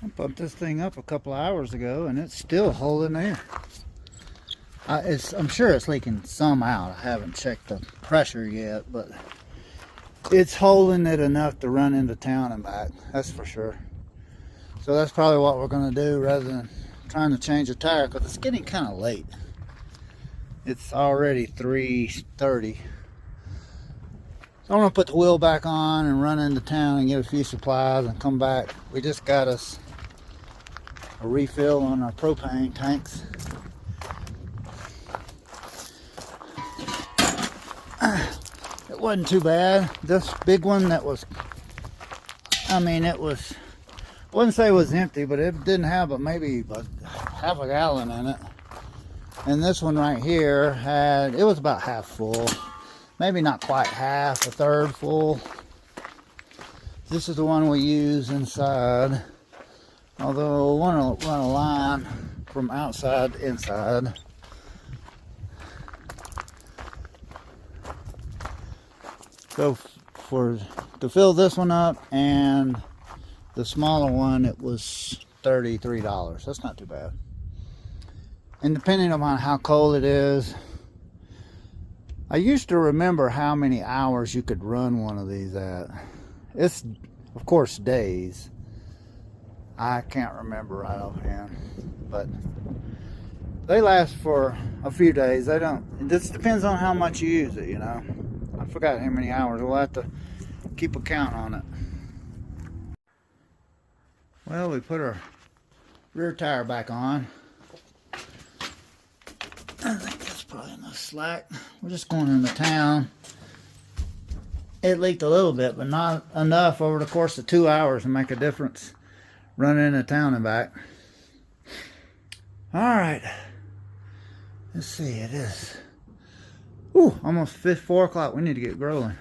I pumped this thing up a couple hours ago and it's still holding there. I'm sure it's leaking some out. I haven't checked the pressure yet, but it's holding it enough to run into town and back. That's for sure. So that's probably what we're going to do rather than trying to change the tire, because it's getting kind of late. It's already 3:30. So I'm going to put the wheel back on and run into town and get a few supplies and come back. We just got us a refill on our propane tanks. It wasn't too bad. This big one that was, I wouldn't say it was empty, but it didn't have but maybe half a gallon in it. And this one right here it was about half full. Maybe not quite half, a third full. This is the one we use inside. Although I want to run a line from outside to inside. So to fill this one up and the smaller one, it was $33. That's not too bad. And depending on how cold it is, I used to remember how many hours you could run one of these at. It's, of course, days. I can't remember right offhand, but they last for a few days. They don't. It just depends on how much you use it, you know. I forgot how many hours. We'll have to keep a count on it. Well, we put our rear tire back on. I think that's probably enough slack. We're just going into town. It leaked a little bit, but not enough over the course of 2 hours to make a difference running into town and back. Alright. Let's see, it is almost 4 o'clock. We need to get rolling.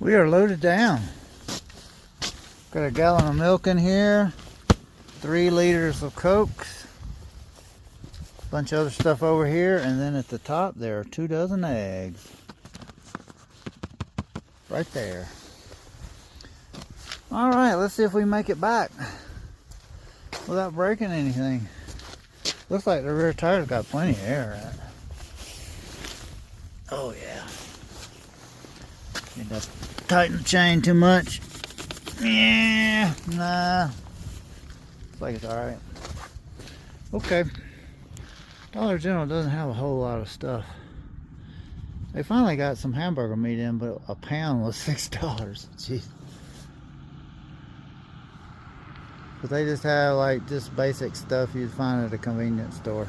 We are loaded down. Got a gallon of milk in here, 3 liters of Cokes, a bunch of other stuff over here, and then at the top there are 2 dozen eggs. Right there. Alright, let's see if we make it back without breaking anything. Looks like the rear tire's got plenty of air in it. Oh yeah. Need to tighten the chain too much. Yeah, nah. Looks like it's alright. Okay. Dollar General doesn't have a whole lot of stuff. They finally got some hamburger meat in, but a pound was $6. Jeez. But they just have like just basic stuff you'd find at a convenience store.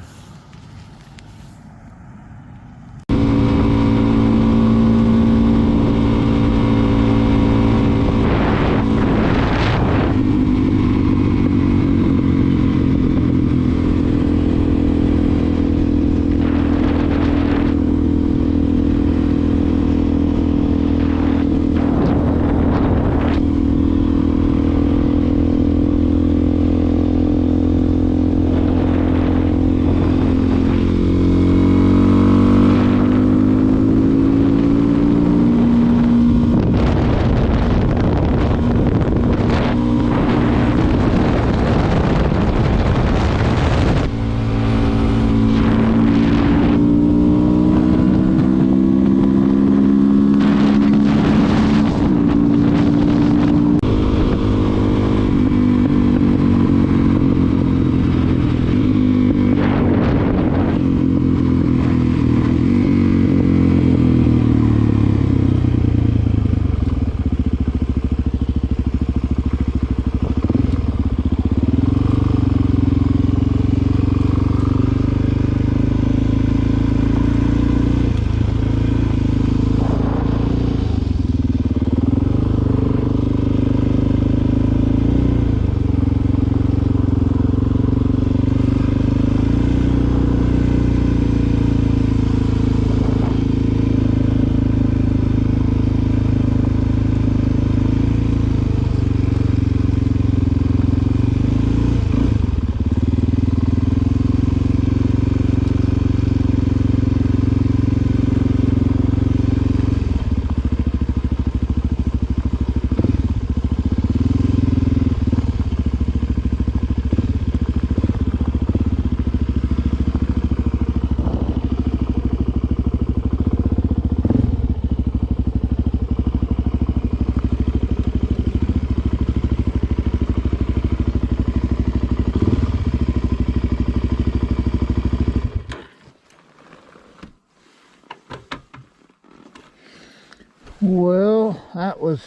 Well, that was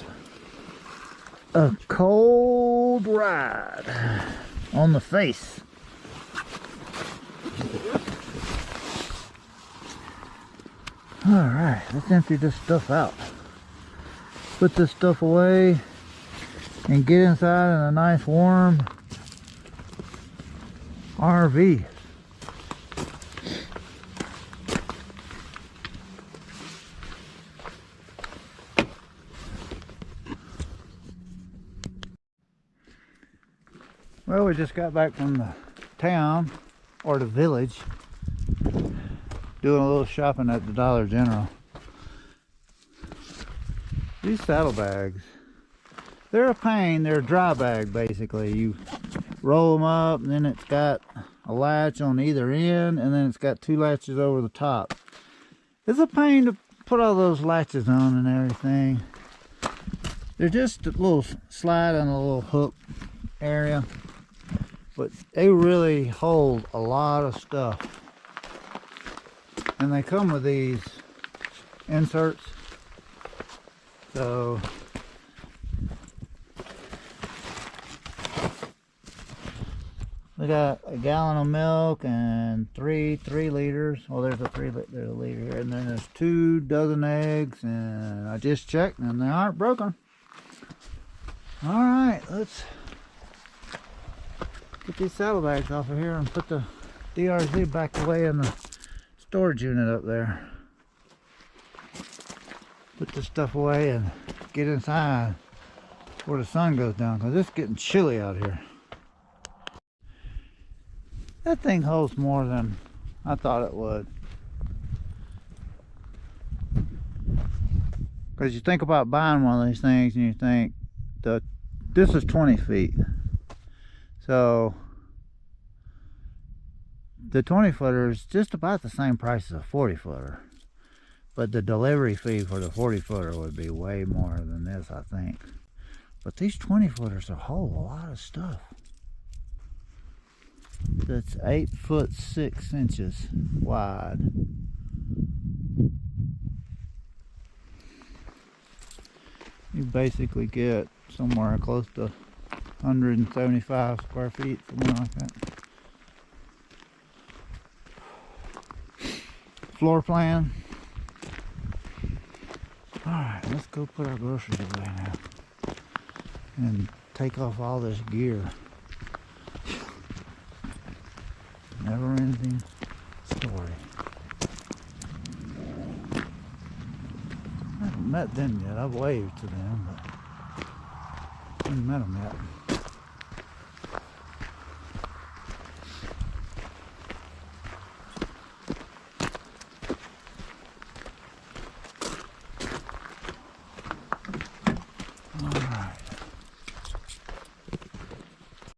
a cold ride on the face. Alright, let's empty this stuff out. Put this stuff away and get inside in a nice warm RV. Well, we just got back from the town, or the village, doing a little shopping at the Dollar General. These saddlebags, they're a pain. They're a dry bag, basically. You roll them up, and then it's got a latch on either end, and then it's got 2 latches over the top. It's a pain to put all those latches on and everything. They're just a little slide and a little hook area, but they really hold a lot of stuff. And they come with these inserts, so we got a gallon of milk and three liters. Well, there's a there's a liter here, and then there's 2 dozen eggs, and I just checked and they aren't broken. All right, let's get these saddlebags off of here and put the DRZ back away in the storage unit up there. put this stuff away and get inside before the sun goes down, because it's getting chilly out here. That thing holds more than I thought it would. Because you think about buying one of these things and you think this is 20 feet. So the 20 footer is just about the same price as a 40 footer. But the delivery fee for the 40 footer would be way more than this, I think. But these 20 footers hold a lot of stuff. That's 8 foot 6 inches wide. You basically get somewhere close to 175 square feet, something like that. Floor plan. Alright, let's go put our groceries away now. And take off all this gear. Never ending story. I haven't met them yet. I've waved to them, but I haven't met them yet.